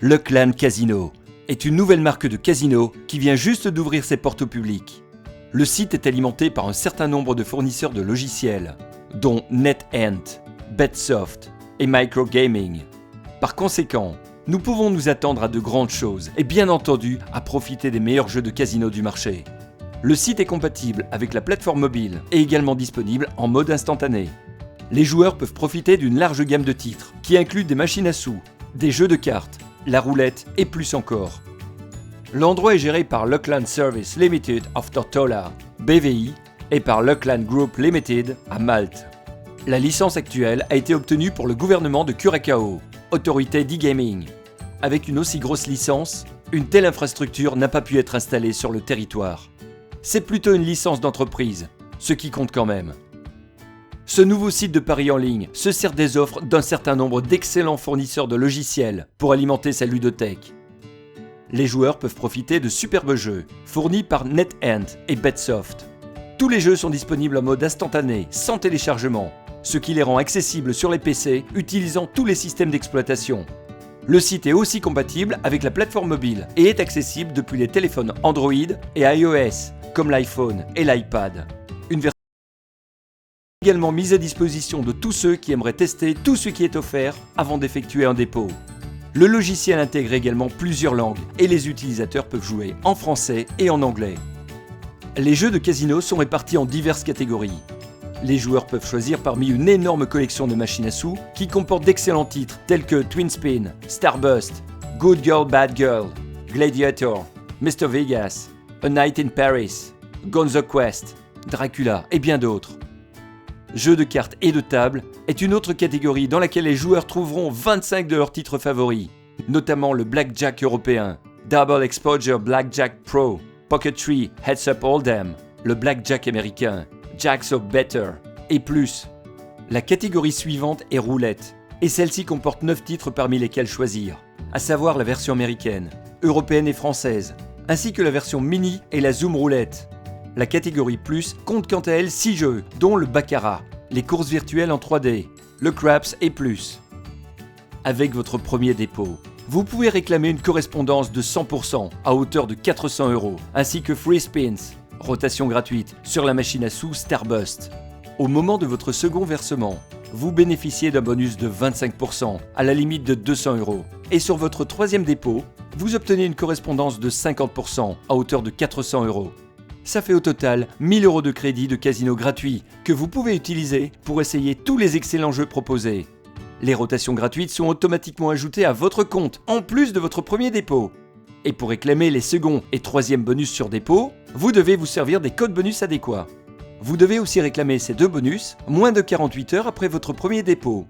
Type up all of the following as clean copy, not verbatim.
Le Clan Casino est une nouvelle marque de casino qui vient juste d'ouvrir ses portes au public. Le site est alimenté par un certain nombre de fournisseurs de logiciels, dont NetEnt, Betsoft et Microgaming. Par conséquent, nous pouvons nous attendre à de grandes choses et bien entendu à profiter des meilleurs jeux de casino du marché. Le site est compatible avec la plateforme mobile et également disponible en mode instantané. Les joueurs peuvent profiter d'une large gamme de titres qui incluent des machines à sous, des jeux de cartes, la roulette et plus encore. L'endroit est géré par Luckland Service Limited of Tortola, BVI, et par Luckland Group Limited à Malte. La licence actuelle a été obtenue pour le gouvernement de Curaçao, autorité d'e-gaming. Avec une aussi grosse licence, une telle infrastructure n'a pas pu être installée sur le territoire. C'est plutôt une licence d'entreprise, ce qui compte quand même. Ce nouveau site de paris en ligne se sert des offres d'un certain nombre d'excellents fournisseurs de logiciels pour alimenter sa ludothèque. Les joueurs peuvent profiter de superbes jeux fournis par NetEnt et Betsoft. Tous les jeux sont disponibles en mode instantané, sans téléchargement, ce qui les rend accessibles sur les PC utilisant tous les systèmes d'exploitation. Le site est aussi compatible avec la plateforme mobile et est accessible depuis les téléphones Android et iOS, comme l'iPhone et l'iPad. Une version également mise à disposition de tous ceux qui aimeraient tester tout ce qui est offert avant d'effectuer un dépôt. Le logiciel intègre également plusieurs langues et les utilisateurs peuvent jouer en français et en anglais. Les jeux de casino sont répartis en diverses catégories. Les joueurs peuvent choisir parmi une énorme collection de machines à sous qui comporte d'excellents titres tels que Twin Spin, Starbust, Good Girl Bad Girl, Gladiator, Mr Vegas, A Night in Paris, Gonzo Quest, Dracula et bien d'autres. Jeux de cartes et de table est une autre catégorie dans laquelle les joueurs trouveront 25 de leurs titres favoris, notamment le Blackjack européen, Double Exposure Blackjack Pro, Pocket Tree Heads Up Hold'em, le Blackjack américain, Jacks of Better et plus. La catégorie suivante est roulette, et celle-ci comporte 9 titres parmi lesquels choisir, à savoir la version américaine, européenne et française, ainsi que la version mini et la Zoom roulette. La catégorie Plus compte quant à elle 6 jeux, dont le Baccarat, les courses virtuelles en 3D, le Craps et plus. Avec votre premier dépôt, vous pouvez réclamer une correspondance de 100% à hauteur de 400 €, ainsi que Free Spins, rotation gratuite, sur la machine à sous Starbust. Au moment de votre second versement, vous bénéficiez d'un bonus de 25% à la limite de 200 €. Et sur votre troisième dépôt, vous obtenez une correspondance de 50% à hauteur de 400 €. Ça fait au total 1000 € de crédit de casino gratuit que vous pouvez utiliser pour essayer tous les excellents jeux proposés. Les rotations gratuites sont automatiquement ajoutées à votre compte en plus de votre premier dépôt. Et pour réclamer les second et troisième bonus sur dépôt, vous devez vous servir des codes bonus adéquats. Vous devez aussi réclamer ces deux bonus moins de 48 heures après votre premier dépôt.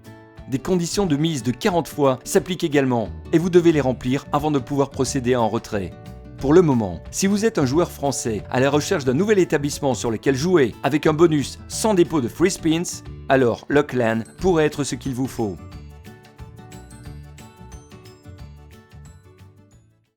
Des conditions de mise de 40 fois s'appliquent également et vous devez les remplir avant de pouvoir procéder à un retrait. Pour le moment, si vous êtes un joueur français à la recherche d'un nouvel établissement sur lequel jouer avec un bonus sans dépôt de Free Spins, alors Luckland pourrait être ce qu'il vous faut.